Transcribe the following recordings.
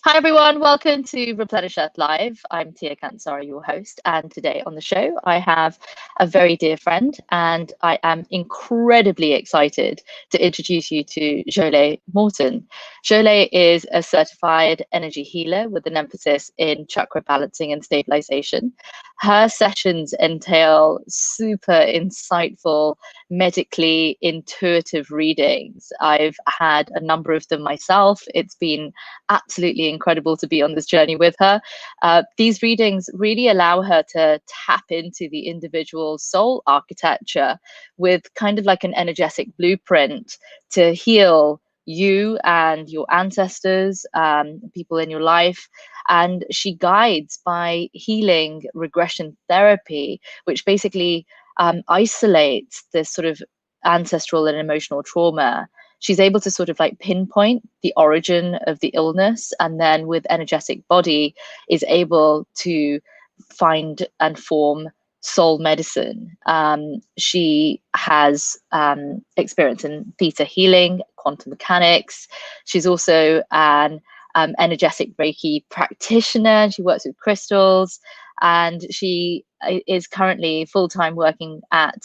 Hi everyone, welcome to Replenish Earth Live. I'm Tia Kansara, your host, and today on the show I have a very dear friend, and I am incredibly excited to introduce you to Jole Morton. Jole is a certified energy healer with an emphasis in chakra balancing and stabilization. Her sessions entail super insightful, medically intuitive readings. I've had a number of them myself. It's been absolutely incredible to be on this journey with her. These readings really allow her to tap into the individual soul architecture with kind of like an energetic blueprint to heal you and your ancestors, people in your life. And she guides by healing regression therapy, which basically isolates this sort of ancestral and emotional trauma. She's able to sort of like pinpoint the origin of the illness, and then with energetic body is able to find and form soul medicine. She has experience in theta healing, quantum mechanics. She's also an energetic reiki practitioner. She works with crystals, and she is currently full-time working at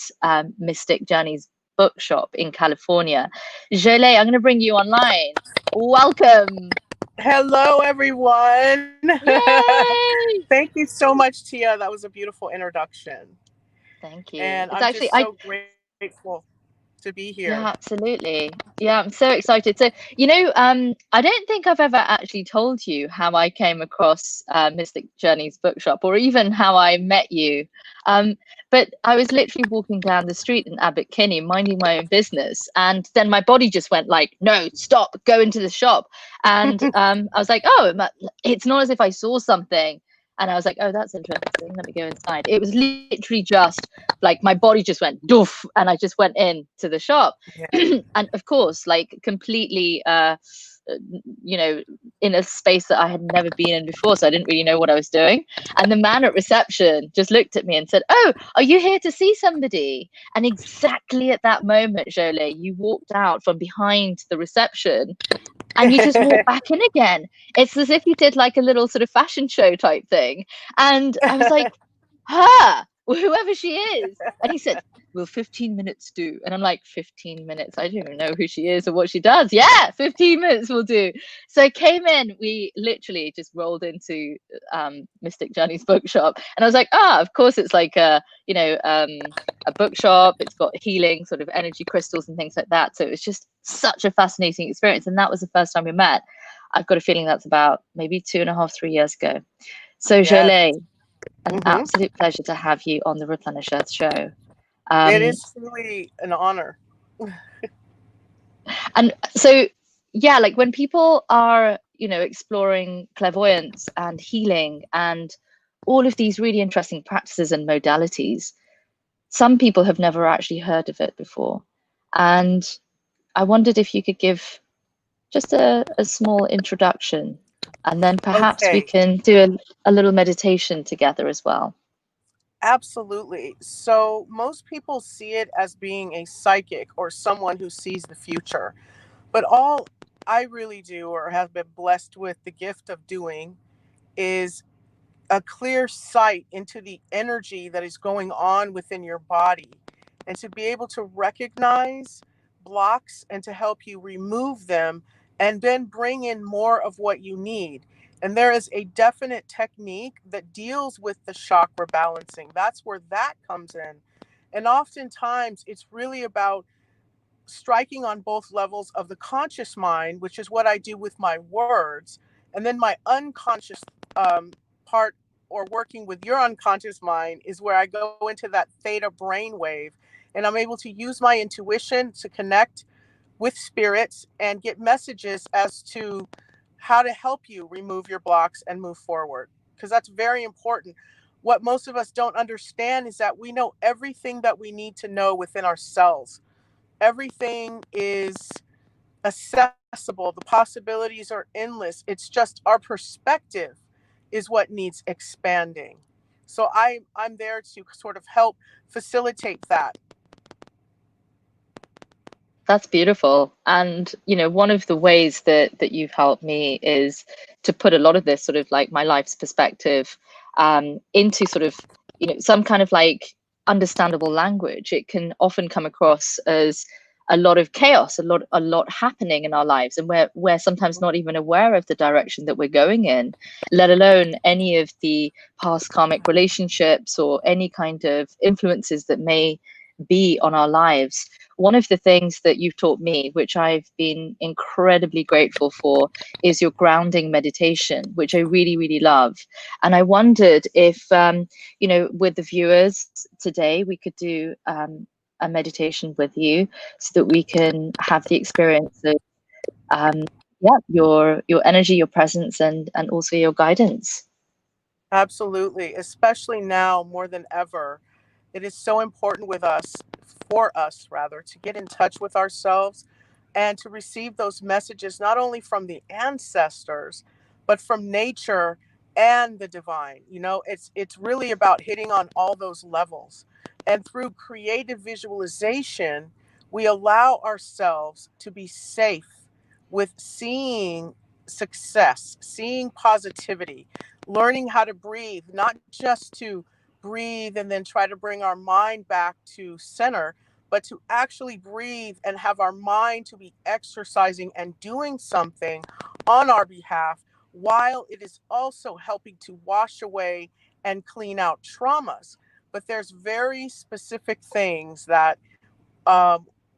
Mystic Journeys bookshop in California. Jole, I'm going to bring you online. Welcome. Hello, everyone. Yay! Thank you so much, Tia. That was a beautiful introduction. Thank you. And It's I'm actually, just so grateful to be here. yeah, absolutely. Yeah, I'm so excited. So, I don't think I've ever actually told you how I came across Mystic Journeys bookshop, or even how I met you. But I was literally walking down the street in Abbot Kinney, minding my own business, and then my body just went like, "No, stop! Go into the shop." And I was like, "Oh, it's not as if I saw something." And I was like, "Oh, that's interesting. Let me go inside." It was literally just like my body just went doof, and I just went in to the shop. Yeah. And of course, like completely you know in a space that I had never been in before, so I didn't really know what I was doing. And the man at reception just looked at me and said, "Oh, are you here to see somebody?" And exactly at that moment, Jole, you walked out from behind the reception and you just walk back in again. It's as if you did like a little sort of fashion show type thing. And I was like, her, whoever she is. And he said, "Will 15 minutes do?" And I'm like, 15 minutes? I don't even know who she is or what she does. Yeah, 15 minutes will do. So I came in, we literally just rolled into Mystic Journey's bookshop. And I was like, of course it's like a bookshop. It's got healing sort of energy crystals and things like that. So it was just such a fascinating experience. And that was the first time we met. I've got a feeling that's about maybe 2.5, 3 years ago. So Yes. Jole, an hmm absolute pleasure to have you on the Replenish Earth show. It Um, is truly an honor. and so, yeah, like when people are, exploring clairvoyance and healing and all of these really interesting practices and modalities, some people have never actually heard of it before. And I wondered if you could give just a small introduction, and then perhaps we Okay, can do a little meditation together as well. absolutely. So, most people see it as being a psychic or someone who sees the future. But all I really do, or have been blessed with the gift of doing, is a clear sight into the energy that is going on within your body, and to be able to recognize blocks and to help you remove them and then bring in more of what you need. And there is a definite technique that deals with the chakra balancing. That's where that comes in. And oftentimes it's really about striking on both levels of the conscious mind, which is what I do with my words, and then my unconscious part, or working with your unconscious mind, is where I go into that theta brain wave, and I'm able to use my intuition to connect with spirits and get messages as to how to help you remove your blocks and move forward, because that's very important. What most of us don't understand is that we know everything that we need to know within ourselves. Everything is accessible. The possibilities are endless. It's just our perspective is what needs expanding. So I'm there to sort of help facilitate that. That's beautiful. And, one of the ways that you've helped me is to put a lot of this sort of like my life's perspective into sort of, some kind of like understandable language. It can often come across as a lot of chaos, a lot happening in our lives, and we're sometimes not even aware of the direction that we're going in, let alone any of the past karmic relationships or any kind of influences that may be on our lives. One of the things that you've taught me, which I've been incredibly grateful for, is your grounding meditation, which I really, really love. And I wondered if, with the viewers today, we could do a meditation with you so that we can have the experience of, yeah, your energy, your presence, and also your guidance. Absolutely, especially now more than ever. It is so important for us rather, to get in touch with ourselves and to receive those messages not only from the ancestors, but from nature and the divine. It's really about hitting on all those levels. And through creative visualization, we allow ourselves to be safe with seeing success, seeing positivity, learning how to breathe, not just to breathe and then try to bring our mind back to center, but to actually breathe and have our mind to be exercising and doing something on our behalf, while it is also helping to wash away and clean out traumas. But there's very specific things that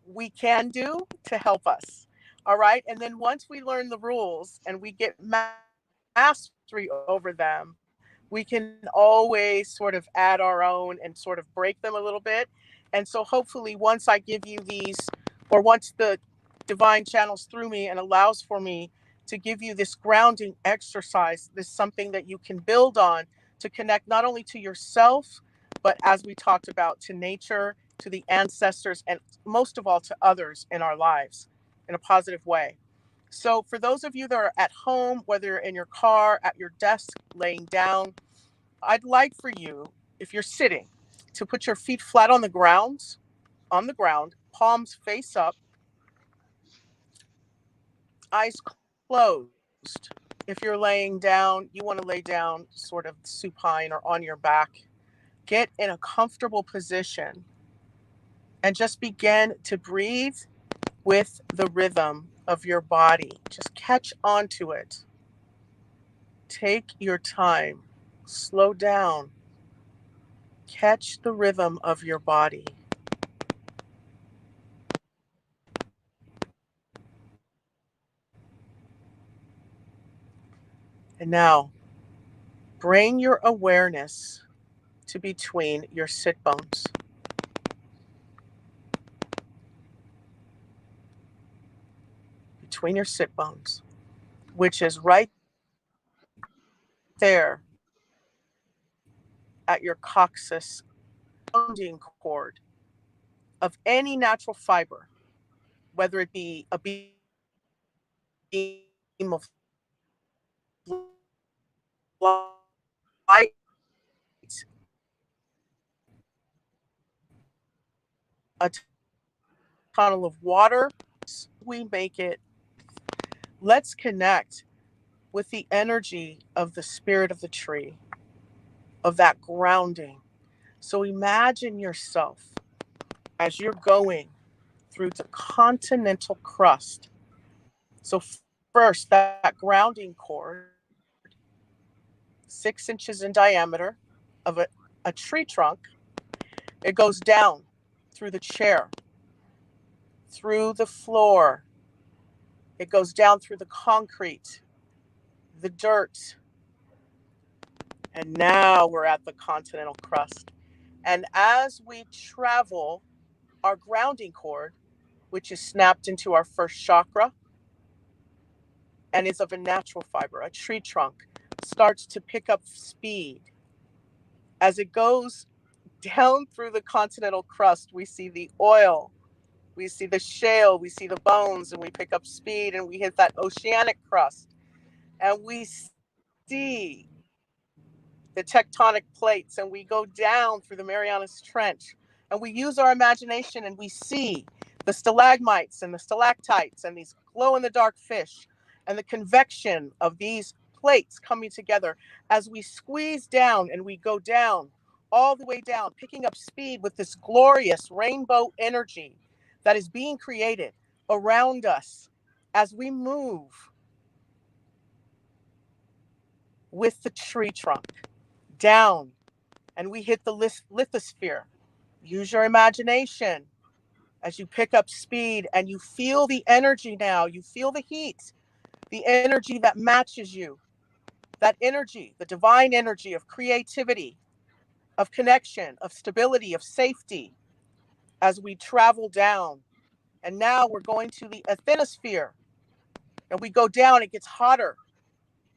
we can do to help us. All right. And then once we learn the rules and we get mastery over them, we can always sort of add our own and sort of break them a little bit. And so hopefully once I give you these, or once the divine channels through me and allows for me to give you this grounding exercise, this something that you can build on to connect not only to yourself, but as we talked about, to nature, to the ancestors, and most of all to others in our lives in a positive way. So, for those of you that are at home, whether you're in your car, at your desk, laying down, I'd like for you, if you're sitting, to put your feet flat on the ground, palms face up, eyes closed. If you're laying down, you want to lay down sort of supine or on your back. Get in a comfortable position and just begin to breathe with the rhythm of your body. Just catch onto it. Take your time. Slow down. Catch the rhythm of your body. And now, bring your awareness to between your sit bones. Between your sit bones, which is right there at your coccyx, grounding cord of any natural fiber, whether it be a beam of light, a tunnel of water, we make it. Let's connect with the energy of the spirit of the tree, of that grounding. So imagine yourself as you're going through the continental crust. So first, that grounding cord, 6 inches in diameter, of a tree trunk, it goes down through the chair, through the floor, it goes down through the concrete, the dirt, and now we're at the continental crust. And as we travel, our grounding cord, which is snapped into our first chakra and is of a natural fiber, a tree trunk, starts to pick up speed. As it goes down through the continental crust, we see the oil, we see the shale, we see the bones, and we pick up speed and we hit that oceanic crust. And we see the tectonic plates, and we go down through the Marianas Trench, and we use our imagination and we see the stalagmites and the stalactites and these glow-in-the-dark fish and the convection of these plates coming together as we squeeze down and we go down, all the way down, picking up speed with this glorious rainbow energy that is being created around us as we move with the tree trunk down and we hit the lithosphere. Use your imagination as you pick up speed and you feel the energy now. You feel the heat, the energy that matches you, that energy, the divine energy of creativity, of connection, of stability, of safety as we travel down. And now we're going to the asthenosphere. And we go down, it gets hotter.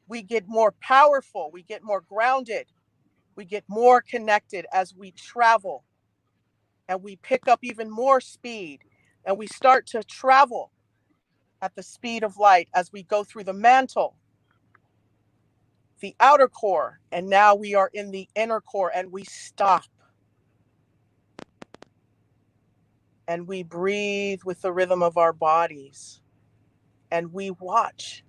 We get more powerful. We get more grounded. We get more connected as we travel. And we pick up even more speed. And we start to travel at the speed of light as we go through the mantle, the outer core. And now we are in the inner core and we stop. And we breathe with the rhythm of our bodies. And we watch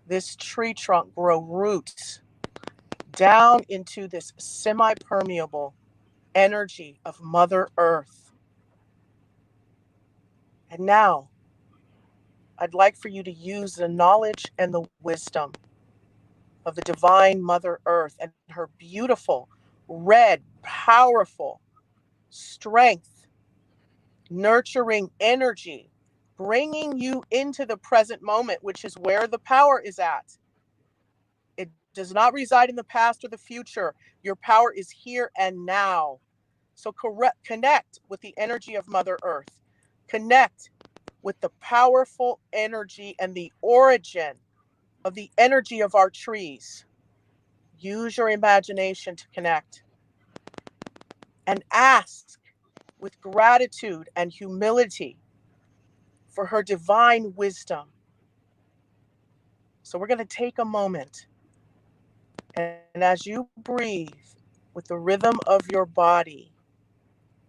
this tree trunk grow roots down into this semi-permeable energy of Mother Earth. And now, I'd like for you to use the knowledge and the wisdom of the divine Mother Earth and her beautiful, red, powerful strength, nurturing energy, bringing you into the present moment, which is where the power is at. It does not reside in the past or the future. Your power is here and now. So connect with the energy of Mother Earth. Connect with the powerful energy and the origin of the energy of our trees. Use your imagination to connect. And ask with gratitude and humility for her divine wisdom. So we're going to take a moment. And as you breathe with the rhythm of your body,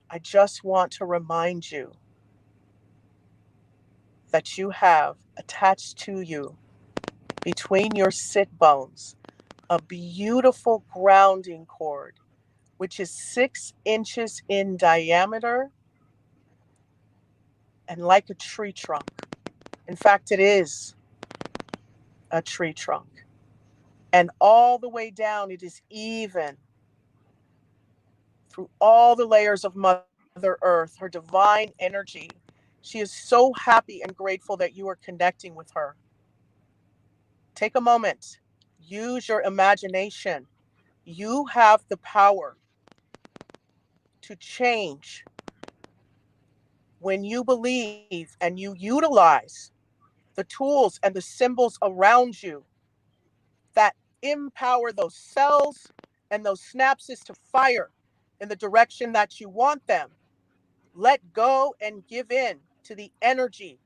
I just want to remind you that you have attached to you, between your sit bones, a beautiful grounding cord, which is 6 inches in diameter and like a tree trunk. In fact, it is a tree trunk. And all the way down, it is even through all the layers of Mother Earth, her divine energy. She is so happy and grateful that you are connecting with her. Take a moment. Use your imagination. You have the power to change when you believe and you utilize the tools and the symbols around you that empower those cells and those synapses to fire in the direction that you want them. Let go and give in to the energy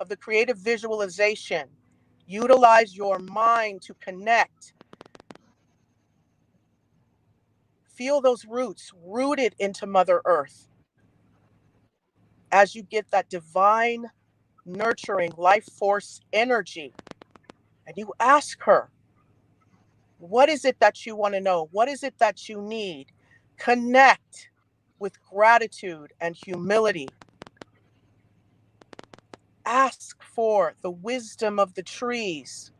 of the creative visualization. Utilize your mind to connect. Feel those roots rooted into Mother Earth as you get that divine, nurturing life force energy. And you ask her, what is it that you want to know? What is it that you need? Connect with gratitude and humility. Ask for the wisdom of the trees.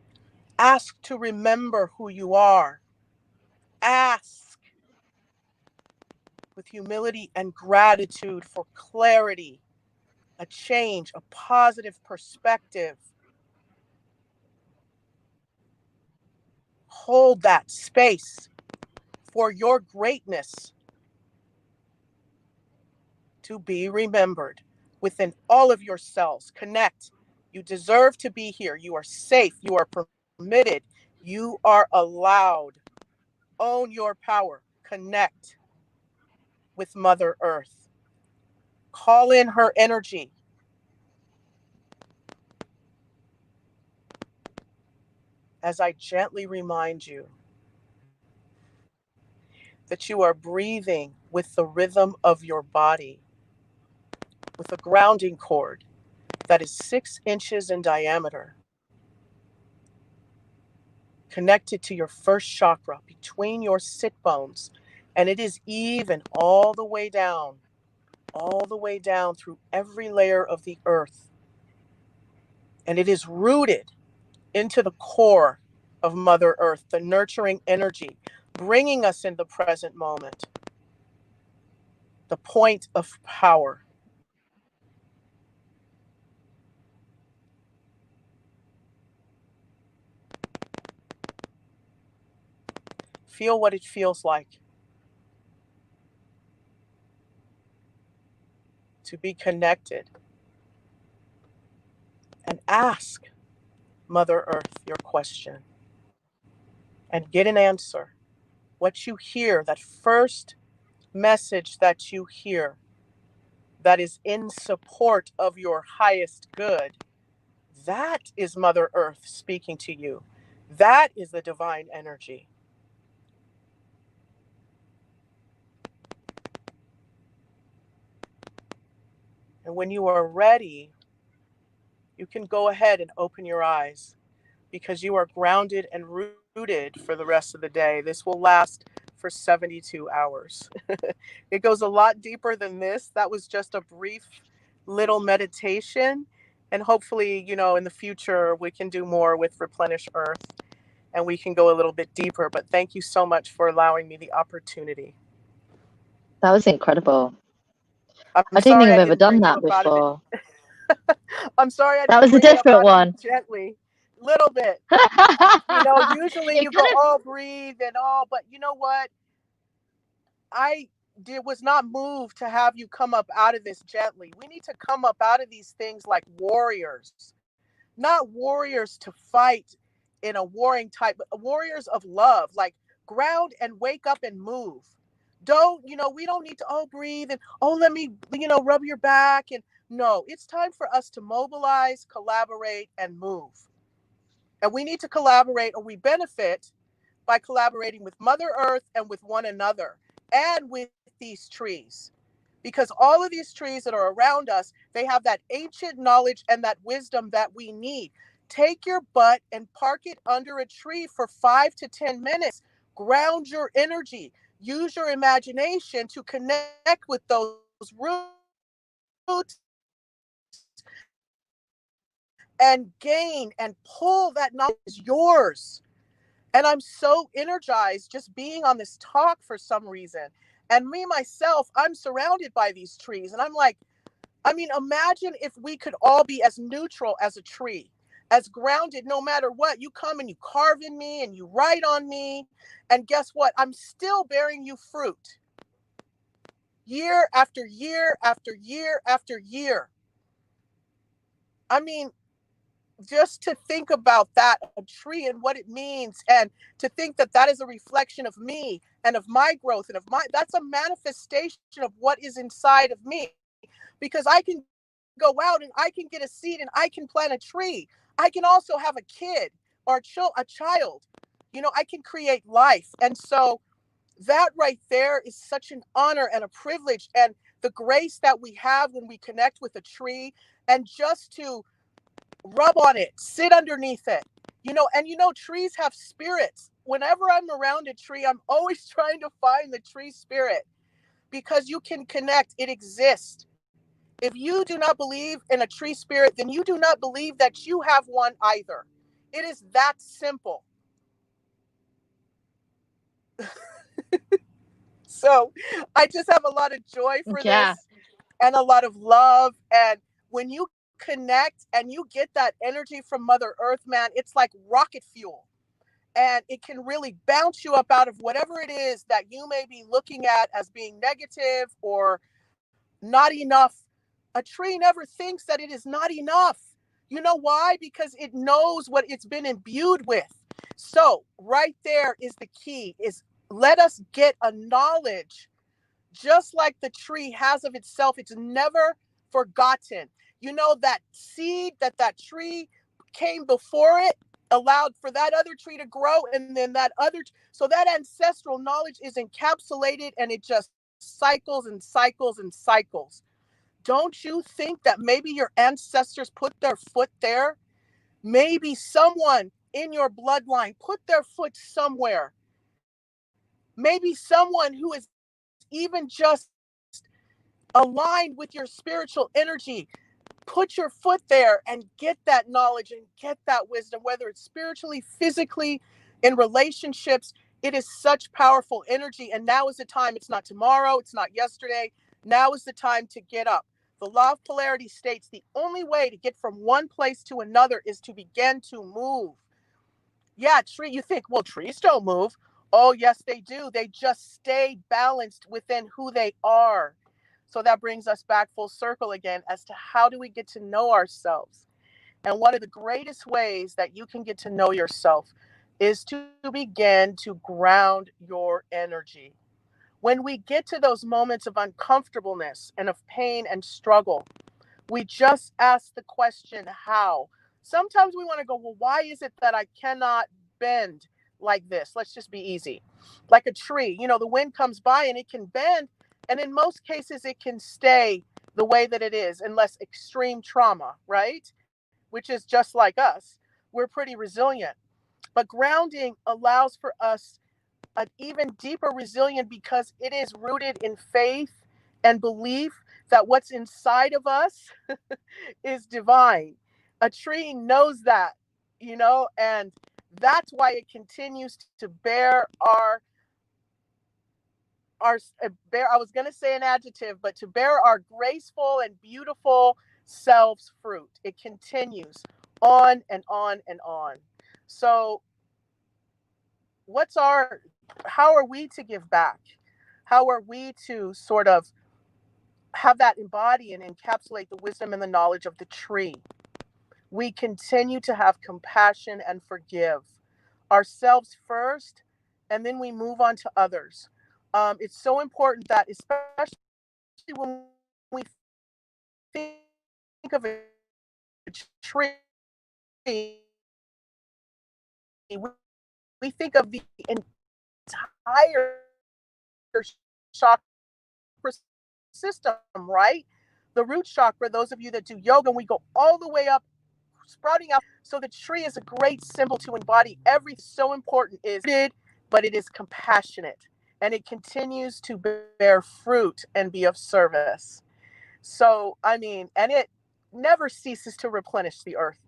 Ask to remember who you are. Ask with humility and gratitude for clarity, a change, a positive perspective. Hold that space for your greatness to be remembered within all of your cells. Connect. You deserve to be here. You are safe. You are permitted. You are allowed. Own your power. Connect with Mother Earth. Call in her energy. As I gently remind you that you are breathing with the rhythm of your body. with a grounding cord that is 6 inches in diameter, connected to your first chakra between your sit bones. And it is even all the way down through every layer of the earth. And it is rooted into the core of Mother Earth, the nurturing energy, bringing us in the present moment, the point of power. Feel what it feels like to be connected, and ask Mother Earth your question and get an answer. What you hear, that first message that you hear that is in support of your highest good, that is Mother Earth speaking to you. That is the divine energy. And when you are ready, you can go ahead and open your eyes, because you are grounded and rooted for the rest of the day. This will last for 72 hours. It goes a lot deeper than this. That was just a brief little meditation. And hopefully, in the future, we can do more with Replenish Earth and we can go a little bit deeper. But thank you so much for allowing me the opportunity. That was incredible. I'm I don't think sorry I've I ever didn't done bring you that up out of it. before. I'm sorry I That didn't was a bring you up different out of it one. gently. Little bit. Usually It you could go, have. oh, breathe and all, but you know what? Was not moved to have you come up out of this gently. We need to come up out of these things like warriors, not warriors to fight in a warring type, but warriors of love, like ground and wake up and move. We don't need to, oh, breathe and, oh, let me, rub your back. And no, it's time for us to mobilize, collaborate, and move. And we need to collaborate, or we benefit by collaborating with Mother Earth and with one another and with these trees. Because all of these trees that are around us, they have that ancient knowledge and that wisdom that we need. Take your butt and park it under a tree for 5 to 10 minutes. Ground your energy. Use your imagination to connect with those roots and gain and pull that knowledge is yours. And I'm so energized just being on this talk for some reason. And me, myself, I'm surrounded by these trees. And I'm like, imagine if we could all be as neutral as a tree, as grounded, no matter what. You come and you carve in me and you write on me. And guess what? I'm still bearing you fruit. Year after year after year after year. Just to think about that, a tree and what it means, and to think that that is a reflection of me and of my growth and that's a manifestation of what is inside of me. Because I can go out and I can get a seed and I can plant a tree. I can also have a kid or a child. I can create life. And so that right there is such an honor and a privilege, and the grace that we have when we connect with a tree, and just to rub on it, sit underneath it, trees have spirits. Whenever I'm around a tree, I'm always trying to find the tree spirit, because you can connect. It exists. If you do not believe in a tree spirit, then you do not believe that you have one either. It is that simple. So I just have a lot of joy for Yeah. this and a lot of love. And when you connect and you get that energy from Mother Earth, man, it's like rocket fuel. And it can really bounce you up out of whatever it is that you may be looking at as being negative or not enough. A tree never thinks that it is not enough. You know why? Because it knows what it's been imbued with. So right there is the key, is let us get a knowledge just like the tree has of itself. It's never forgotten. That seed that tree came before it allowed for that other tree to grow, and then so that ancestral knowledge is encapsulated, and it just cycles and cycles and cycles. Don't you think that maybe your ancestors put their foot there? Maybe someone in your bloodline put their foot somewhere. Maybe someone who is even just aligned with your spiritual energy. Put your foot there and get that knowledge and get that wisdom, whether it's spiritually, physically, in relationships. It is such powerful energy. And now is the time. It's not tomorrow. It's not yesterday. Now is the time to get up. The law of polarity states the only way to get from one place to another is to begin to move. Yeah, tree. You think, well, trees don't move. Oh, yes, they do. They just stay balanced within who they are. So that brings us back full circle again as to how do we get to know ourselves? And one of the greatest ways that you can get to know yourself is to begin to ground your energy. When we get to those moments of uncomfortableness and of pain and struggle, we just ask the question, how? Sometimes we want to go, well, why is it that I cannot bend like this? Let's just be easy. Like a tree, the wind comes by and it can bend. And in most cases, it can stay the way that it is unless extreme trauma, right? Which is just like us. We're pretty resilient. But grounding allows for us an even deeper resilience because it is rooted in faith and belief that what's inside of us is divine. A tree knows that, and that's why it continues to bear I was going to say an adjective, but to bear our graceful and beautiful selves fruit. It continues on and on and on. So how are we to give back? How are we to sort of have that embody and encapsulate the wisdom and the knowledge of the tree? We continue to have compassion and forgive ourselves first, and then we move on to others. It's so important that, especially when we think of a tree, we think of the entire chakra system, right? The root chakra, those of you that do yoga, we go all the way up, sprouting out. So the tree is a great symbol to embody everything. So important is it, but it is compassionate and it continues to bear fruit and be of service. So, and it never ceases to replenish the earth.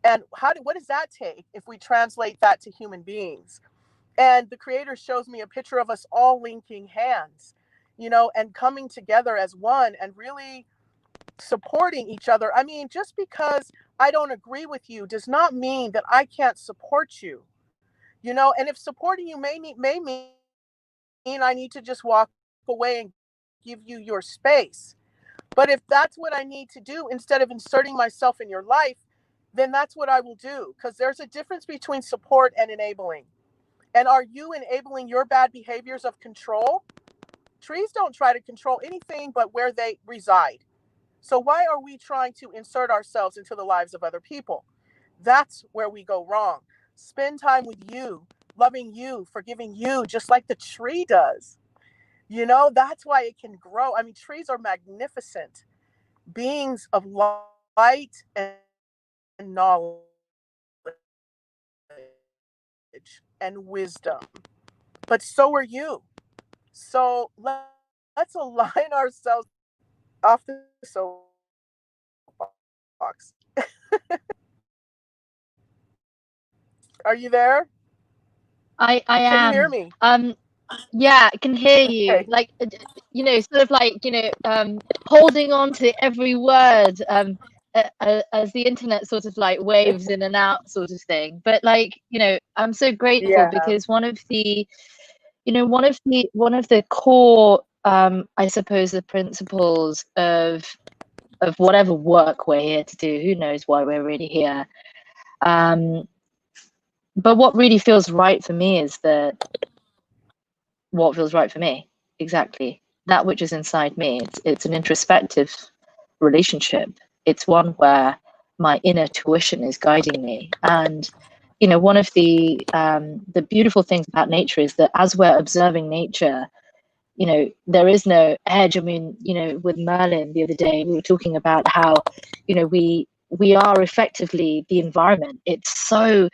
And what does that take if we translate that to human beings? And the creator shows me a picture of us all linking hands, and coming together as one and really supporting each other. Just because I don't agree with you does not mean that I can't support you, and if supporting you may mean I need to just walk away and give you your space. But if that's what I need to do instead of inserting myself in your life, then that's what I will do, because there's a difference between support and enabling. And are you enabling your bad behaviors of control? Trees don't try to control anything but where they reside. So why are we trying to insert ourselves into the lives of other people? That's where we go wrong. Spend time with you, loving you, forgiving you, just like the tree does. That's why it can grow. Trees are magnificent beings of light and knowledge and wisdom. But so are you. So let's align ourselves off the soapbox. Are you there? I Can you hear am. me? Yeah, I can hear you. Okay. Like, sort of like, holding on to every word, as the internet sort of like waves in and out sort of thing. But like, I'm so grateful Yeah. because one of the core, I suppose, the principles of whatever work we're here to do, who knows why we're really here. But what really feels right for me is what feels right for me. Exactly. That which is inside me. It's an introspective relationship. It's one where my inner tuition is guiding me. And one of the beautiful things about nature is that as we're observing nature, there is no edge. I mean, with Merlin the other day, we were talking about how, we are effectively the environment. It's so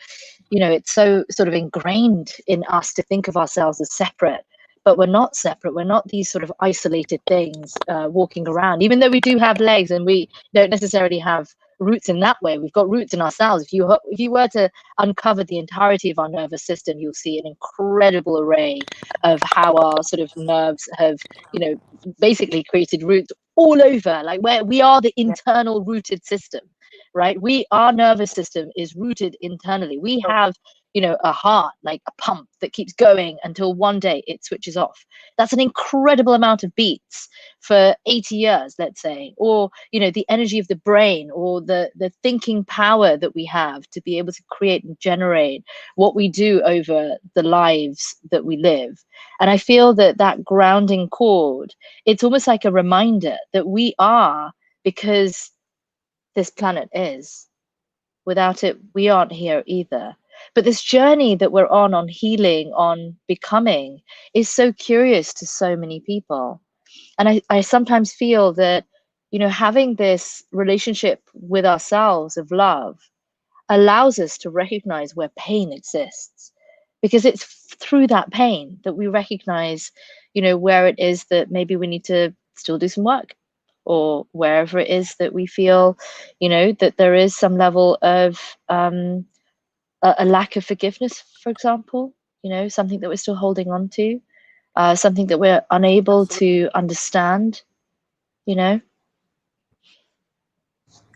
sort of ingrained in us to think of ourselves as separate, but we're not separate. We're not these sort of isolated things walking around, even though we do have legs and we don't necessarily have roots in that way. We've got roots in ourselves. If you were to uncover the entirety of our nervous system, you'll see an incredible array of how our sort of nerves have, basically created roots all over, like where we are the internal rooted system, right? Our nervous system is rooted internally. We have, a heart, like a pump that keeps going until one day it switches off. That's an incredible amount of beats for 80 years, let's say. Or, the energy of the brain, or the thinking power that we have to be able to create and generate what we do over the lives that we live. And I feel that grounding cord, it's almost like a reminder that we are, because this planet is. Without it, we aren't here either. But this journey that we're on healing, on becoming, is so curious to so many people. And I sometimes feel that, having this relationship with ourselves of love allows us to recognize where pain exists. Because it's through that pain that we recognize, where it is that maybe we need to still do some work, or wherever it is that we feel, that there is some level of a lack of forgiveness, for example, something that we're still holding on to, something that we're unable to understand,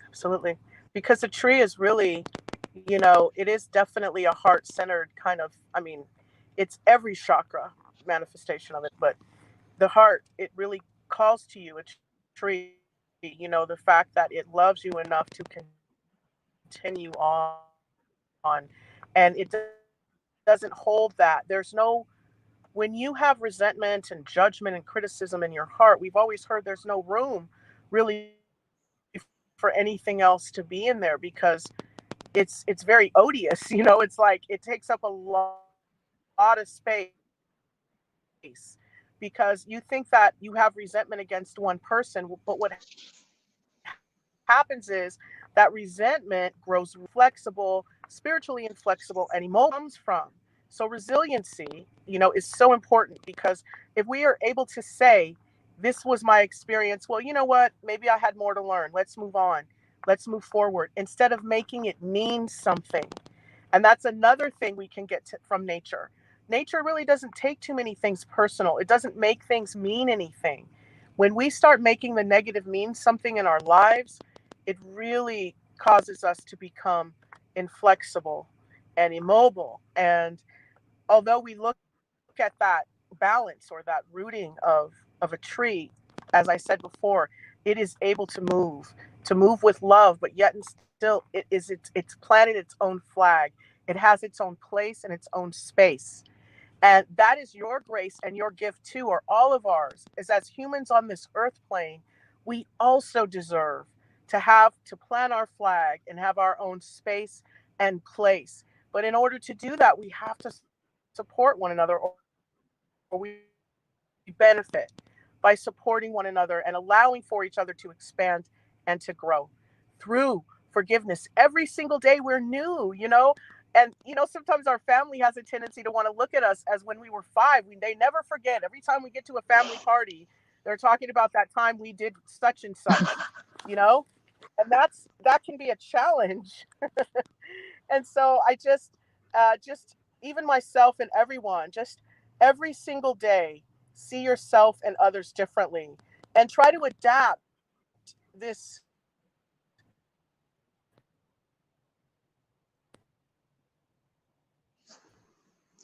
Absolutely. Because the tree is really, it is definitely a heart-centered kind of, I mean, it's every chakra manifestation of it, but the heart, it really calls to you, a tree, the fact that it loves you enough to continue on. And it doesn't hold that. When you have resentment and judgment and criticism in your heart, we've always heard there's no room really for anything else to be in there, because it's very odious. It's like it takes up a lot of space, because you think that you have resentment against one person, but what happens is that resentment grows flexible, spiritually inflexible, and emotion comes from. So resiliency, is so important, because if we are able to say, this was my experience, well, you know what, maybe I had more to learn, let's move on, let's move forward, instead of making it mean something. And that's another thing we can get from nature. Nature really doesn't take too many things personal. It doesn't make things mean anything. When we start making the negative mean something in our lives, it really causes us to become inflexible and immobile. And although we look at that balance, or that rooting of a tree, as I said before, it is able to move with love, but yet and still it's planted its own flag. It has its own place and its own space. And that is your grace and your gift too, or all of ours, is as humans on this earth plane, we also deserve to plant our flag and have our own space and place. But in order to do that, we have to support one another, or we benefit by supporting one another and allowing for each other to expand and to grow through forgiveness. Every single day we're new, and sometimes our family has a tendency to want to look at us as when we were 5. They never forget. Every time we get to a family party, they're talking about that time we did such and such, you know and that can be a challenge. And so I just even myself and everyone, just every single day, see yourself and others differently, and try to adapt this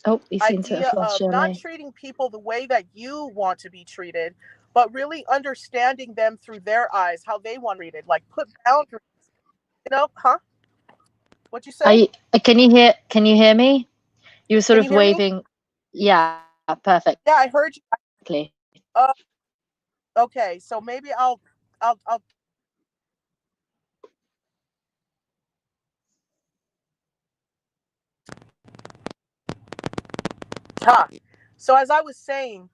Oh, you seem to have idea lost of not Jole. treating people the way that you want to be treated, but really understanding them through their eyes, how they want to be treated. Like, put boundaries. Huh? What'd you say? Can you hear me? You were sort Can you of hear me? waving. Yeah, perfectly. Yeah, I heard you. Uh, okay, so maybe I'll. Huh. So as I was saying,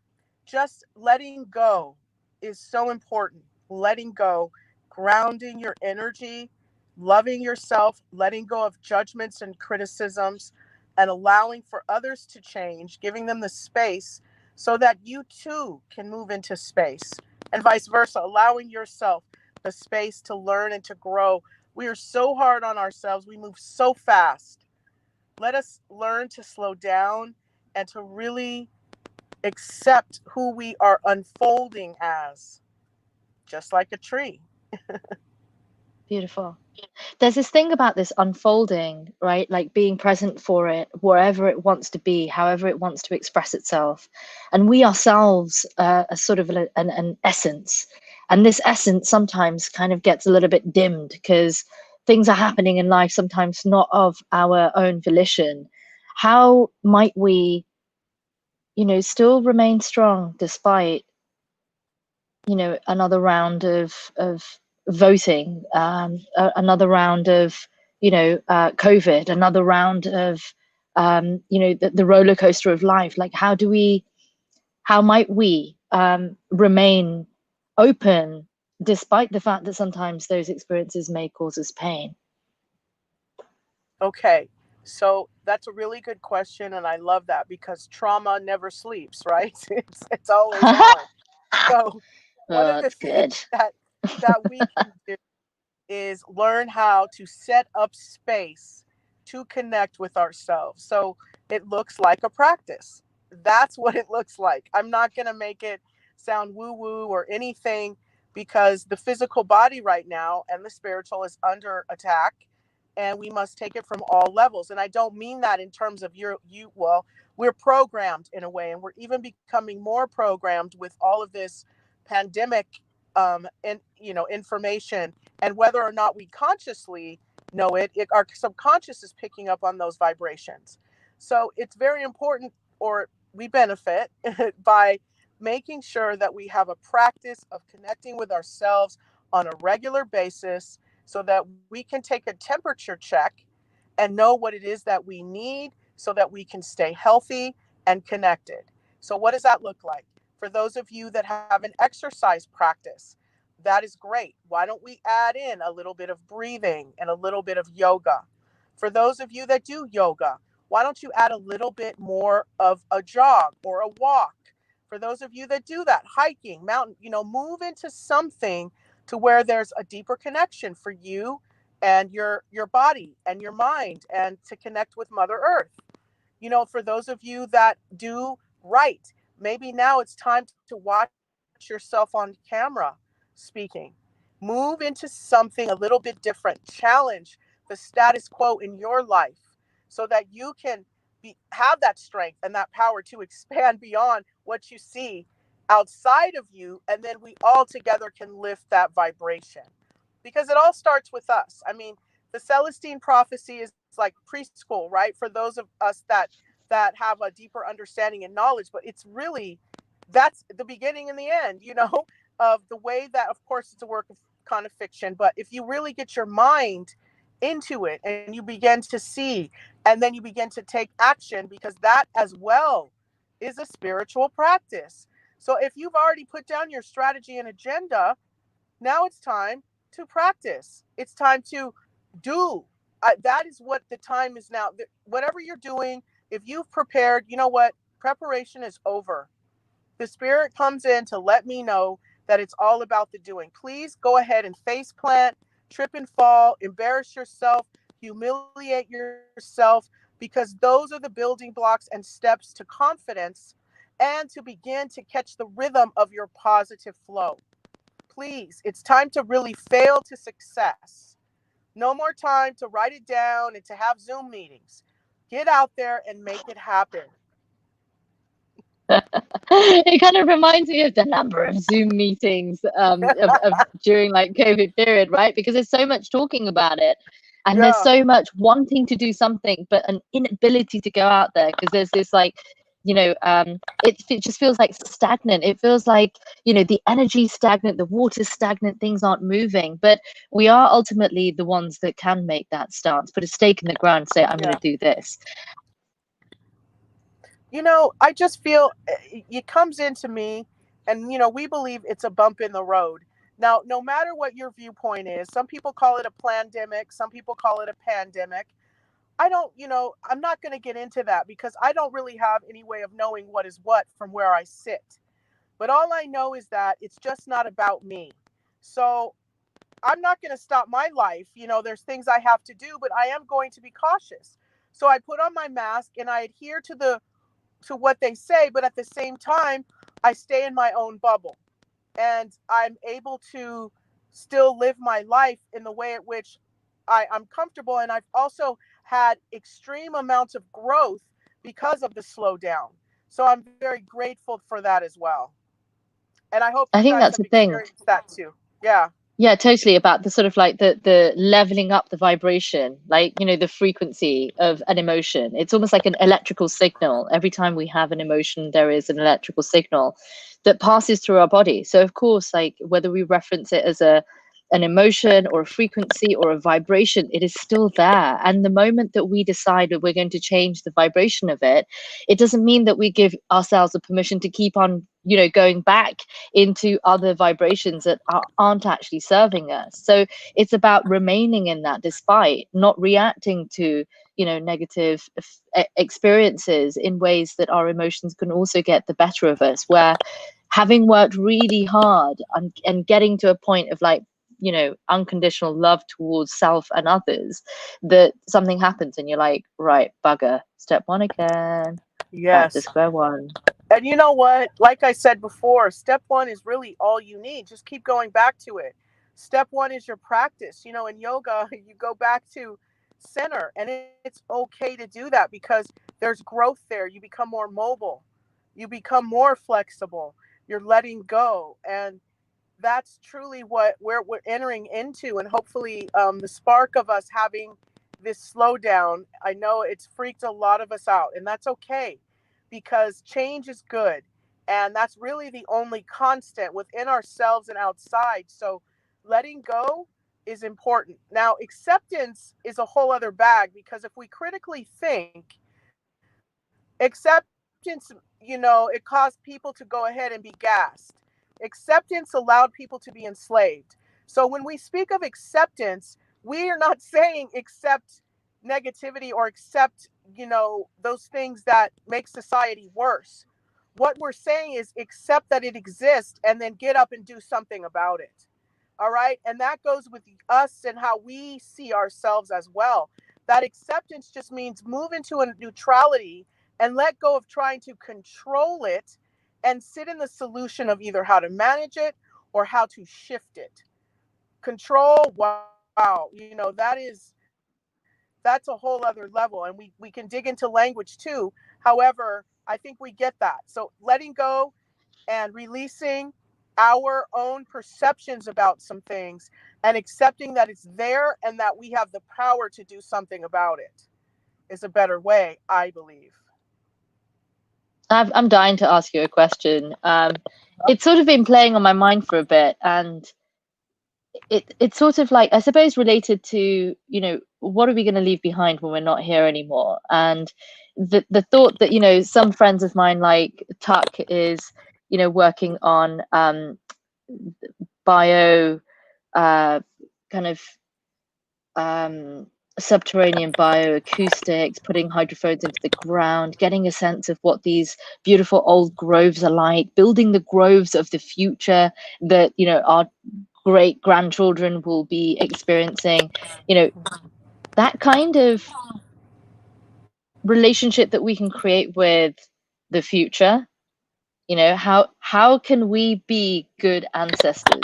just letting go is so important. Letting go, grounding your energy, loving yourself, letting go of judgments and criticisms, and allowing for others to change, giving them the space so that you too can move into space, and vice versa, allowing yourself the space to learn and to grow. We are so hard on ourselves. We move so fast. Let us learn to slow down and to really accept who we are unfolding as, just like a tree. Beautiful. There's this thing about this unfolding, right? Like being present for it, wherever it wants to be, however it wants to express itself. And we ourselves are sort of an essence. And this essence sometimes kind of gets a little bit dimmed because things are happening in life, sometimes not of our own volition. How might we, still remain strong despite, another round of voting, another round of, COVID, another round of, the roller coaster of life. Like, how might we remain open despite the fact that sometimes those experiences may cause us pain? Okay, so that's a really good question, and I love that because trauma never sleeps, right? It's always on. So one Oh, of the that's things good. that we can do is learn how to set up space to connect with ourselves. So it looks like a practice. That's what it looks like. I'm not going to make it sound woo woo or anything, because the physical body right now and the spiritual is under attack, and we must take it from all levels. And I don't mean that in terms of well, we're programmed in a way, and we're even becoming more programmed with all of this pandemic and information, and whether or not we consciously know it, our subconscious is picking up on those vibrations. So it's very important, or we benefit by making sure that we have a practice of connecting with ourselves on a regular basis, so that we can take a temperature check and know what it is that we need so that we can stay healthy and connected. So what does that look like? For those of you that have an exercise practice, that is great. Why don't we add in a little bit of breathing and a little bit of yoga? For those of you that do yoga, why don't you add a little bit more of a jog or a walk? For those of you that do that, hiking, mountain, move into something to where there's a deeper connection for you and your body and your mind, and to connect with Mother Earth. For those of you that do write, maybe now it's time to watch yourself on camera speaking. Move into something a little bit different. Challenge the status quo in your life so that you can have that strength and that power to expand beyond what you see outside of you. And then we all together can lift that vibration, because it all starts with us. I mean, the Celestine prophecy is like preschool, right? For those of us that have a deeper understanding and knowledge, but it's really, that's the beginning and the end, of the way that, of course, it's a work of kind of fiction, but if you really get your mind into it and you begin to see, and then you begin to take action, because that as well is a spiritual practice. So if you've already put down your strategy and agenda, now it's time to practice. It's time to do. That is what the time is now. Whatever you're doing, if you've prepared, you know what? Preparation is over. The spirit comes in to let me know that it's all about the doing. Please go ahead and face plant, trip and fall, embarrass yourself, humiliate yourself, because those are the building blocks and steps to confidence, and to begin to catch the rhythm of your positive flow. Please, it's time to really fail to success. No more time to write it down and to have Zoom meetings. Get out there and make it happen. It kind of reminds me of the number of Zoom meetings of during like COVID period, right? Because there's so much talking about it, and there's Yeah. so much wanting to do something, but an inability to go out there because there's this like, it just feels like stagnant. It feels like, the energy's stagnant, the water's stagnant, things aren't moving. But we are ultimately the ones that can make that stance, put a stake in the ground, say, I'm going Yeah. to do this. I just feel it comes into me, and we believe it's a bump in the road. Now, no matter what your viewpoint is, some people call it a pandemic, some people call it a pandemic. I don't, I'm not going to get into that because I don't really have any way of knowing what is what from where I sit. But all I know is that it's just not about me. So I'm not going to stop my life. There's things I have to do, but I am going to be cautious. So I put on my mask and I adhere to what they say, but at the same time, I stay in my own bubble and I'm able to still live my life in the way at which I'm comfortable. And I've also had extreme amounts of growth because of the slowdown. So I'm very grateful for that as well. And I hope I you think guys that's have the thing. experienced that too. Yeah. Yeah, totally, about the sort of like the leveling up the vibration, like, the frequency of an emotion. It's almost like an electrical signal. Every time we have an emotion, there is an electrical signal that passes through our body. So of course, like, whether we reference it as an emotion or a frequency or a vibration, it is still there. And the moment that we decide that we're going to change the vibration of it, it doesn't mean that we give ourselves the permission to keep on, going back into other vibrations that aren't actually serving us. So it's about remaining in that, despite not reacting to, negative experiences in ways that our emotions can also get the better of us, where having worked really hard and getting to a point of, like, unconditional love towards self and others, that something happens and you're like, right, bugger, step one again, back to Yes. square one. And you know what? Like I said before, step one is really all you need. Just keep going back to it. Step one is your practice. In yoga, you go back to center, and it's okay to do that because there's growth there. You become more mobile, you become more flexible, you're letting go. And that's truly what we're entering into. And hopefully, the spark of us having this slowdown, I know it's freaked a lot of us out, and that's okay because change is good. And that's really the only constant within ourselves and outside. So letting go is important. Now, acceptance is a whole other bag because if we critically think, acceptance, it caused people to go ahead and be gassed. Acceptance allowed people to be enslaved. So when we speak of acceptance, we are not saying accept negativity or accept, those things that make society worse. What we're saying is accept that it exists and then get up and do something about it. All right. And that goes with us and how we see ourselves as well. That acceptance just means move into a neutrality and let go of trying to control it and sit in the solution of either how to manage it or how to shift it. Control, wow, that's a whole other level. And we can dig into language too. However, I think we get that. So letting go and releasing our own perceptions about some things and accepting that it's there and that we have the power to do something about it is a better way, I believe. I'm dying to ask you a question. It's sort of been playing on my mind for a bit, and it's sort of like, I suppose, related to, what are we going to leave behind when we're not here anymore? And the thought that, some friends of mine, like Tuck, is, working on bio kind of um, subterranean bioacoustics, putting hydrophones into the ground, getting a sense of what these beautiful old groves are like, building the groves of the future that, our great grandchildren will be experiencing, that kind of relationship that we can create with the future. How can we be good ancestors?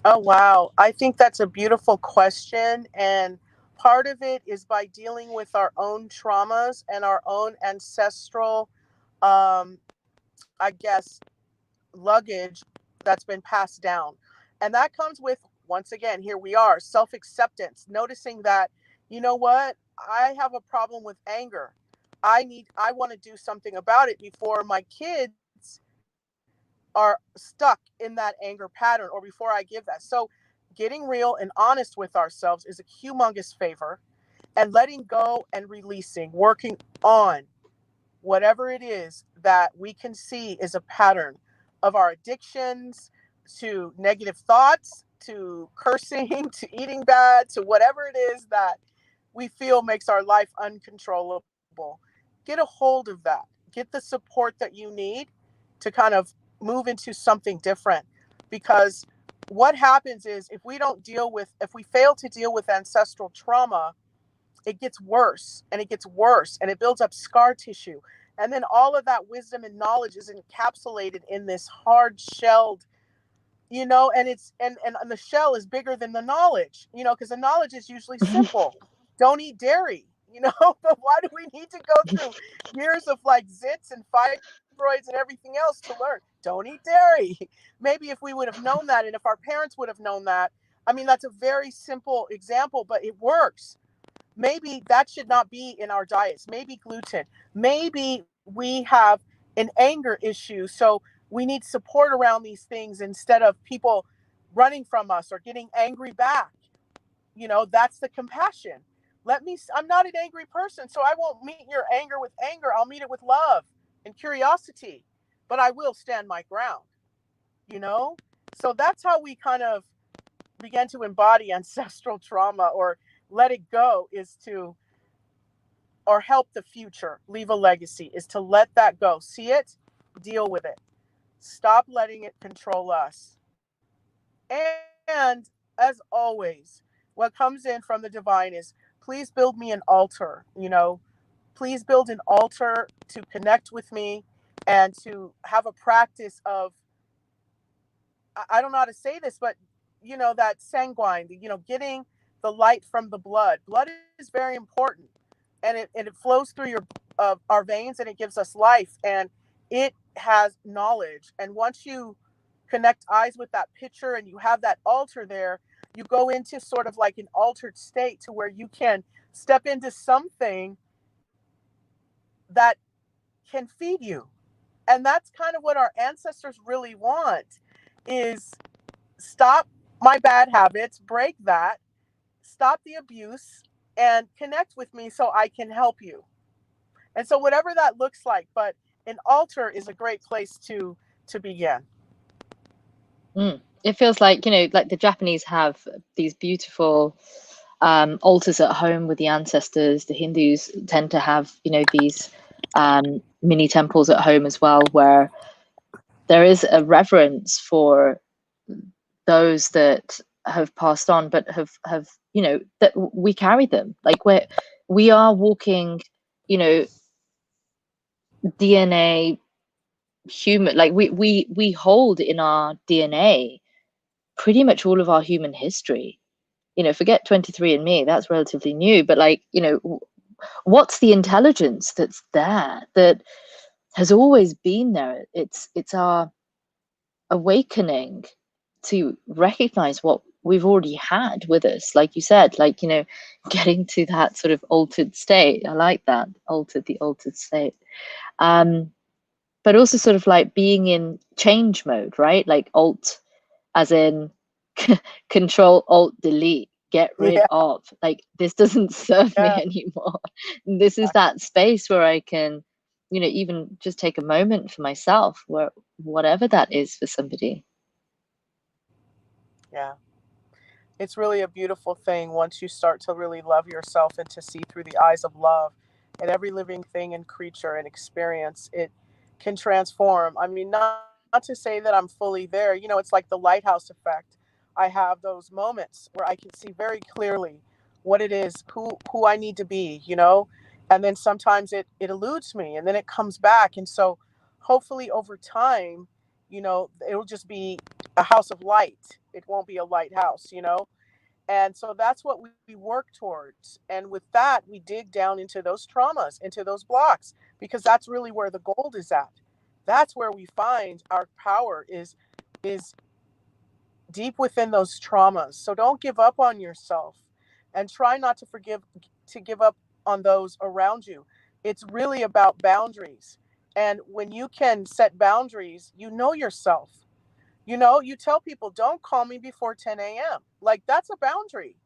Oh, wow. I think that's a beautiful question. And part of it is by dealing with our own traumas and our own ancestral, um, I guess, luggage that's been passed down. And that comes with, once again, here we are, self acceptance, noticing that, you know what, I have a problem with anger. I want to do something about it before my kids are stuck in that anger pattern or before I give that. So getting real and honest with ourselves is a humongous favor, and letting go and releasing, working on whatever it is that we can see is a pattern of our addictions, to negative thoughts, to cursing, to eating bad, to whatever it is that we feel makes our life uncontrollable. Get a hold of that. Get the support that you need to kind of move into something different. Because what happens is, if we fail to deal with ancestral trauma, it gets worse and it gets worse and it builds up scar tissue. And then all of that wisdom and knowledge is encapsulated in this hard shelled, and and the shell is bigger than the knowledge, because the knowledge is usually simple. Don't eat dairy, but why do we need to go through years of like zits and fibroids and everything else to learn? Don't eat dairy. Maybe if we would have known that, and if our parents would have known that. I mean, that's a very simple example, but it works. Maybe that should not be in our diets. Maybe gluten. Maybe we have an anger issue. So we need support around these things instead of people running from us or getting angry back. That's the compassion. I'm not an angry person, so I won't meet your anger with anger. I'll meet it with love and curiosity, but I will stand my ground, you know? So that's how we kind of begin to embody ancestral trauma, or let it go, or help the future, leave a legacy, is to let that go. See it, deal with it. Stop letting it control us. And as always, what comes in from the divine is, please build me an altar. Please build an altar to connect with me and to have a practice of, I don't know how to say this, but that sanguine, getting the light from the blood. Blood is very important, and it flows through our veins, and it gives us life, and it has knowledge. And once you connect eyes with that picture and you have that altar there, you go into sort of like an altered state to where you can step into something that can feed you. And that's kind of what our ancestors really want, is stop my bad habits, break that, stop the abuse, and connect with me so I can help you. And so whatever that looks like, but an altar is a great place to begin. It feels like, like the Japanese have these beautiful altars at home with the ancestors. The Hindus tend to have, these mini temples at home as well, where there is a reverence for those that have passed on, but have that we carry them. Like we are walking, DNA human. Like we hold in our DNA pretty much all of our human history. Forget 23andMe, that's relatively new, but like, what's the intelligence that's there, that has always been there? It's our awakening to recognize what we've already had with us, like you said, like, getting to that sort of altered state. I like that, the altered state. But also sort of like being in change mode, right? Like alt, as in control alt delete, get rid Yeah, of, like, this doesn't serve me yeah, anymore. This is that space where I can, even just take a moment for myself, where whatever that is for somebody. yeah. It's really a beautiful thing once you start to really love yourself and to see through the eyes of love and every living thing and creature and experience. It can transform. I mean, not to say that I'm fully there. It's like the lighthouse effect. I have those moments where I can see very clearly what it is, who I need to be. And then sometimes it eludes me and then it comes back. And so hopefully over time, it'll just be a house of light. It won't be a lighthouse. And so that's what we work towards. And with that, we dig down into those traumas, into those blocks, because that's really where the gold is at. That's where we find our power is deep within those traumas. So don't give up on yourself, and try not to give up on those around you. It's really about boundaries. And when you can set boundaries, you know yourself. You tell people, don't call me before 10 a.m. Like, that's a boundary,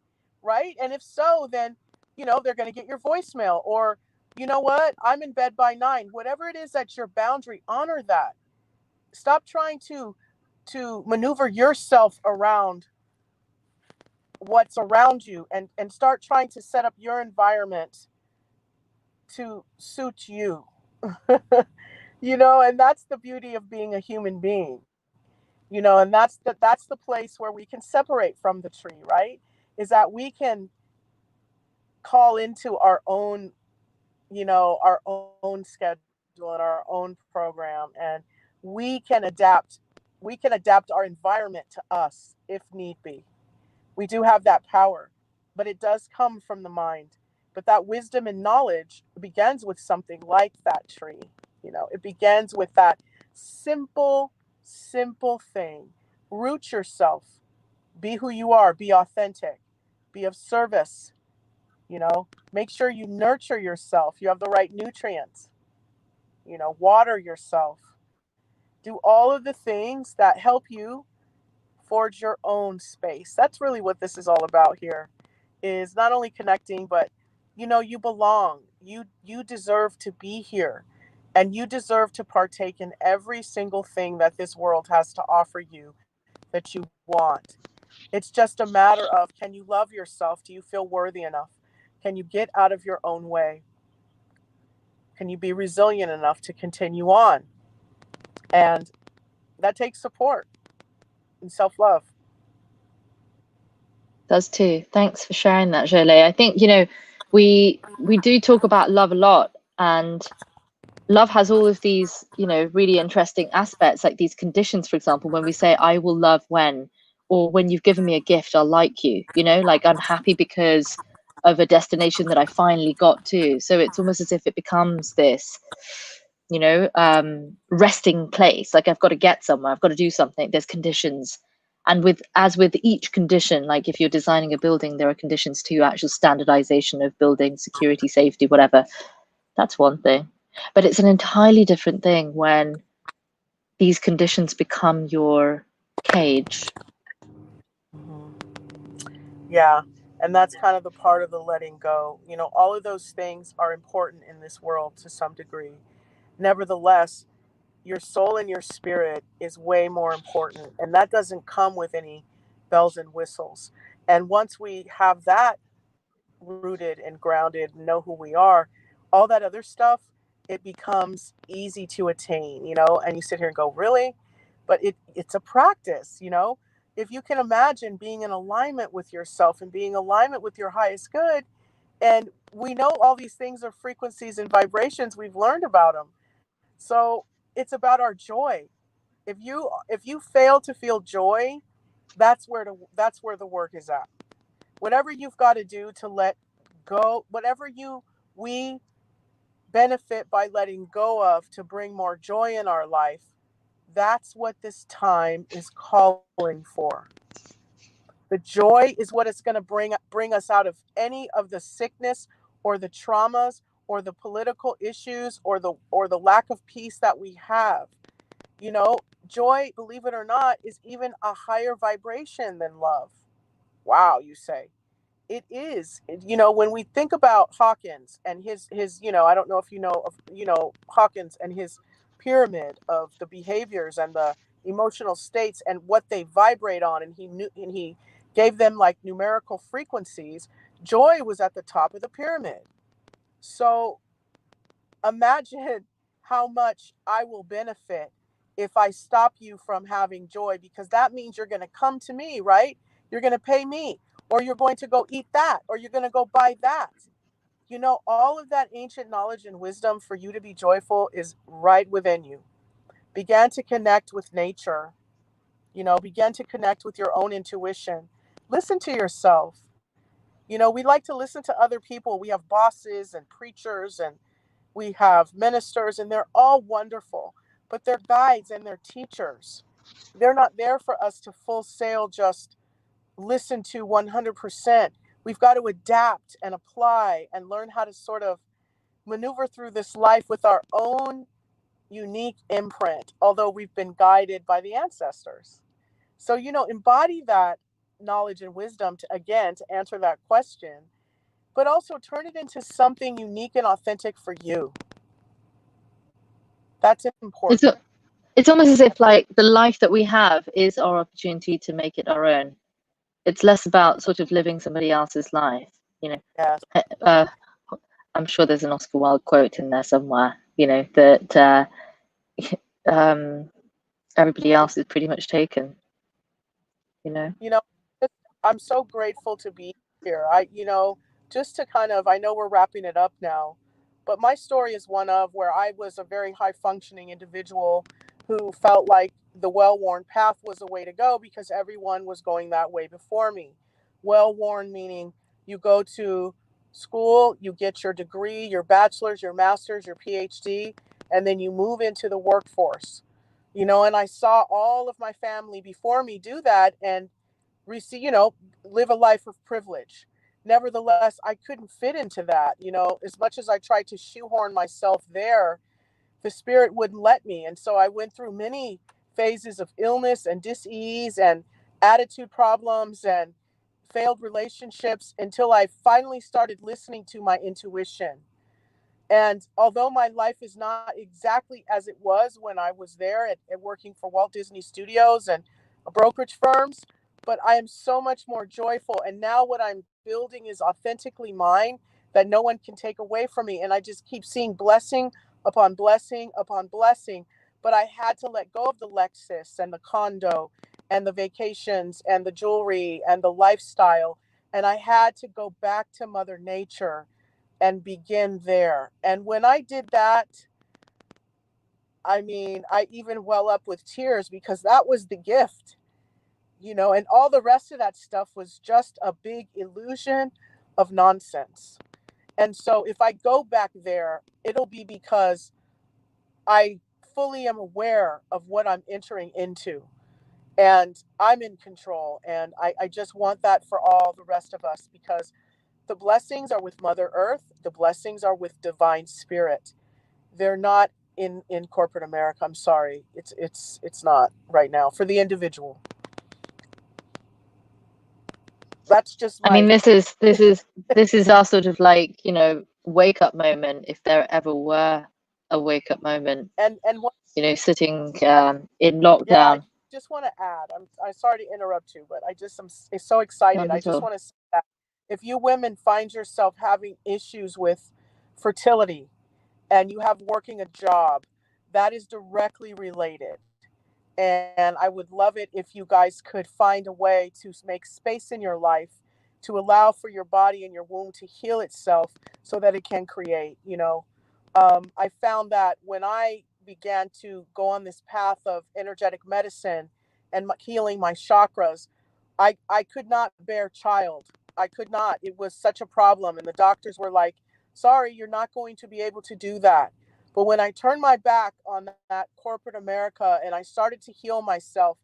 right? And if so, then, they're going to get your voicemail. Or You know what? I'm in bed by 9. Whatever it is that's your boundary, honor that. Stop trying to maneuver yourself around what's around you, and start trying to set up your environment to suit you. And that's the beauty of being a human being. And that's the place where we can separate from the tree, right? Is that we can call into our own schedule and our own program, and we can adapt our environment to us if need be. We do have that power, but it does come from the mind. But that wisdom and knowledge begins with something like that tree. It begins with that simple, simple thing. Root yourself. Be who you are. Be authentic. Be of service. Make sure you nurture yourself. You have the right nutrients. Water yourself. Do all of the things that help you forge your own space. That's really what this is all about here. Is not only connecting, but you belong. You deserve to be here, and you deserve to partake in every single thing that this world has to offer you that you want. It's just a matter of, can you love yourself? Do you feel worthy enough? Can you get out of your own way? Can you be resilient enough to continue on? And that takes support and self-love. Does too. Thanks for sharing that, Jole. I think, we do talk about love a lot, and love has all of these, really interesting aspects, like these conditions, for example, when we say, I will love when, or when you've given me a gift, I'll like you, like I'm happy because of a destination that I finally got to. So it's almost as if it becomes this, resting place. Like I've got to get somewhere, I've got to do something. There's conditions. And as with each condition, like if you're designing a building, there are conditions to actual standardization of building, security, safety, whatever. That's one thing. But it's an entirely different thing when these conditions become your cage. Mhm. Yeah. And that's kind of the part of the letting go. All of those things are important in this world to some degree. Nevertheless, your soul and your spirit is way more important. And that doesn't come with any bells and whistles. And once we have that rooted and grounded, know who we are, all that other stuff, it becomes easy to attain. And you sit here and go, really? But it's a practice. If you can imagine being in alignment with yourself and being in alignment with your highest good, and we know all these things are frequencies and vibrations, we've learned about them. So it's about our joy. If you fail to feel joy, that's where the work is at. Whatever you've got to do to let go, whatever we benefit by letting go of to bring more joy in our life, that's what this time is calling for. The joy is what it's going to bring us out of any of the sickness or the traumas or the political issues or the lack of peace that we have. You know, Joy, believe it or not, is even a higher vibration than love. Wow, you say. It is. When we think about Hawkins and his, I don't know if you know of, Hawkins and his pyramid of the behaviors and the emotional states and what they vibrate on, and he gave them like numerical frequencies. Joy was at the top of the pyramid. So imagine how much I will benefit if I stop you from having joy, because that means you're going to come to me, right? You're going to pay me, or you're going to go eat that, or you're going to go buy that. All of that ancient knowledge and wisdom for you to be joyful is right within you. Begin to connect with nature, begin to connect with your own intuition. Listen to yourself. We like to listen to other people. We have bosses and preachers, and we have ministers, and they're all wonderful, but they're guides and they're teachers. They're not there for us to full sail just listen to 100%. We've got to adapt and apply and learn how to sort of maneuver through this life with our own unique imprint, although we've been guided by the ancestors. So, embody that knowledge and wisdom to, again, to answer that question. but also turn it into something unique and authentic for you. That's It's important. it's almost as if like the life that we have is our opportunity to make it our own. It's less about sort of living somebody else's life, you know. Yes. Uh, I'm sure there's an Oscar Wilde quote in there somewhere, you know, that um, everybody else is pretty much taken, you know. You know, I'm so grateful to be here. Just to kind of, I know we're wrapping it up now, but my story is one of where I was a very high functioning individual who felt like the well worn path was the way to go because everyone was going that way before me. Well worn meaning you go to school, you get your degree, your bachelor's, your master's, your PhD, and then you move into the workforce. And I saw all of my family before me do that and receive, live a life of privilege. Nevertheless, I couldn't fit into that. As much as I tried to shoehorn myself there, the spirit wouldn't let me. And so I went through many phases of illness and dis-ease and attitude problems and failed relationships until I finally started listening to my intuition. And although my life is not exactly as it was when I was there at working for Walt Disney Studios and brokerage firms, but I am so much more joyful. And now what I'm building is authentically mine that no one can take away from me. And I just keep seeing blessing upon blessing upon blessing. But I had to let go of the Lexus and the condo and the vacations and the jewelry and the lifestyle. And I had to go back to Mother Nature and begin there. And when I did that, I mean, I even well up with tears because that was the gift, and all the rest of that stuff was just a big illusion of nonsense. And so if I go back there, it'll be because I fully am aware of what I'm entering into and I'm in control. And I just want that for all the rest of us because the blessings are with Mother Earth. The blessings are with Divine Spirit. They're not in corporate America. I'm sorry. It's not right now for the individual. That's just I mean, my this is our sort of like, you know, wake up moment, if there ever were a wake up moment, and what you know, sitting I in yeah, I lockdown. just want to add. I'm sorry to interrupt you, but I'm so excited. Not I at just all. want to say that if you women find yourself having issues with fertility and you have working a job, that is directly related. And I would love it if you guys could find a way to make space in your life to allow for your body and your womb to heal itself so that it can create. I found that when I began to go on this path of energetic medicine and healing my chakras, I could not bear child. I could not. It was such a problem. And the doctors were like, sorry, you're not going to be able to do that. But when I turned my back on that corporate America and I started to heal myself,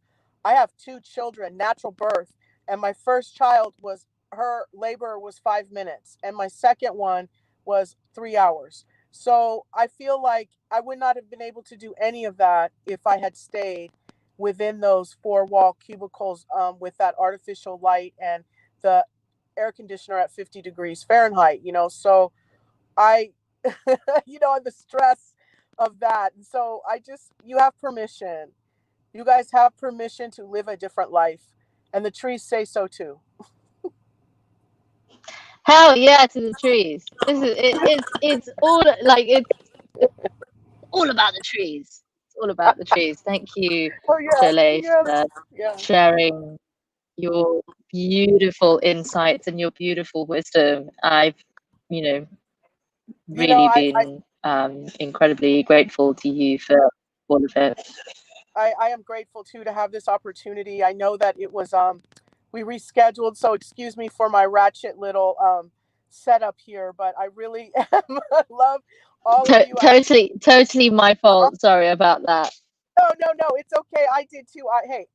I have two children, natural birth, and my first child was her labor was 5 minutes, and my second one was 3 hours. So I feel like I would not have been able to do any of that if I had stayed within those four wall cubicles with that artificial light and the air conditioner at 50 degrees Fahrenheit. So I, and the stress of that. And so you have permission. You guys have permission to live a different life. And the trees say so too. Hell yeah to the trees. This is it's all like it's all about the trees. It's all about the trees. Thank you, Oh, yeah. Jole, Yeah. for Yeah. sharing your beautiful insights and your beautiful wisdom. I've, you know, You know, really been incredibly grateful to you for all of it. I am grateful too to have this opportunity. I know that it was we rescheduled, so excuse me for my ratchet little setup here, but I really love all of you. Totally my fault. Sorry about that. No, it's okay. I did too.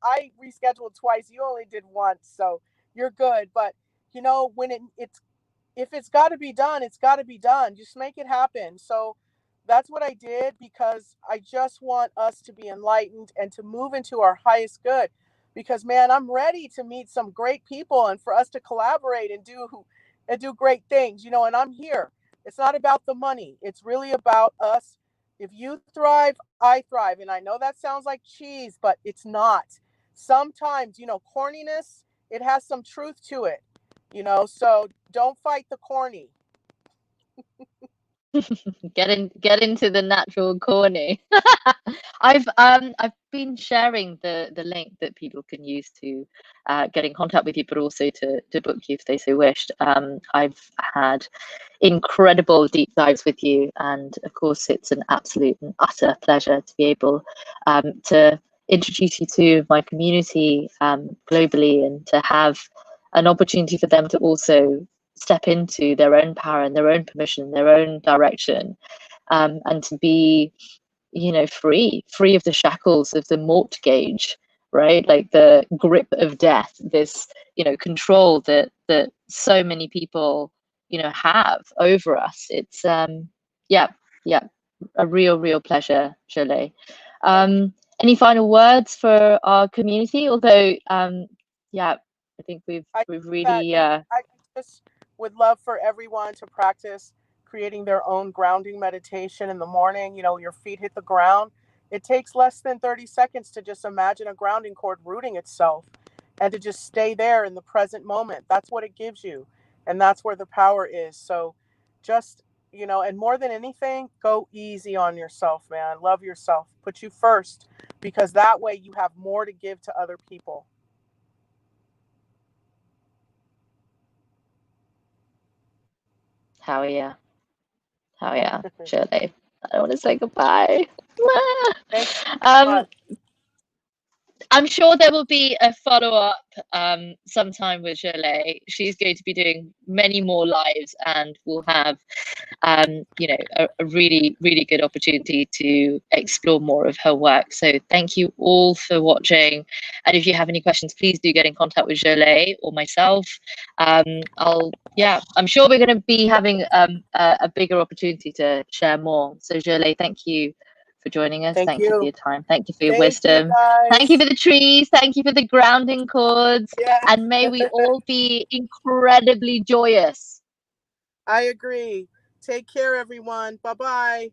I rescheduled twice. You only did once, so you're good. But when it's if it's got to be done, it's got to be done. Just make it happen. So that's what I did because I just want us to be enlightened and to move into our highest good. Because man, I'm ready to meet some great people and for us to collaborate and do and do great things, you know, and I'm here. It's not about the money. It's really about us. If you thrive, I thrive. And I know that sounds like cheese, but it's not. Sometimes, you know, corniness, it has some truth to it, you know, so don't fight the corny. Get into the natural corny. I've been sharing the link that people can use to get in contact with you, but also to book you if they so wished. I've had incredible deep dives with you, and of course it's an absolute and utter pleasure to be able to introduce you to my community globally, and to have an opportunity for them to also step into their own power and their own permission, their own direction, and to be, you know, free of the shackles of the mort gauge, right? Like the grip of death, this, you know, control that so many people, you know, have over us. It's yeah, yeah, a real pleasure, Jole. Any final words for our community? Although yeah, I think I we've that really I just would love for everyone to practice creating their own grounding meditation in the morning. You know, your feet hit the ground. It takes less than 30 seconds to just imagine a grounding cord rooting itself and to just stay there in the present moment. That's what it gives you. And that's where the power is. So just, you know, and more than anything, go easy on yourself, man. Love yourself. Put you first, because that way you have more to give to other people. how yeah. Oh yeah, Shirley. I don't want to say goodbye. Thank you so um, much. I'm sure there will be a follow-up sometime with Shirley. She's going to be doing many more lives, and we'll have you know, a really good opportunity to explore more of her work. So thank you all for watching. And if you have any questions, please do get in contact with Jole or myself. Yeah, I'm sure we're going to be having a bigger opportunity to share more. So Jole, thank you for joining us. Thank Thank you for you. your time. Thank you for your Thank you, wisdom. Thank you guys. for the trees. Thank you for the grounding cords. Yeah, And may we all be incredibly joyous. I agree. Take care, everyone. Bye bye.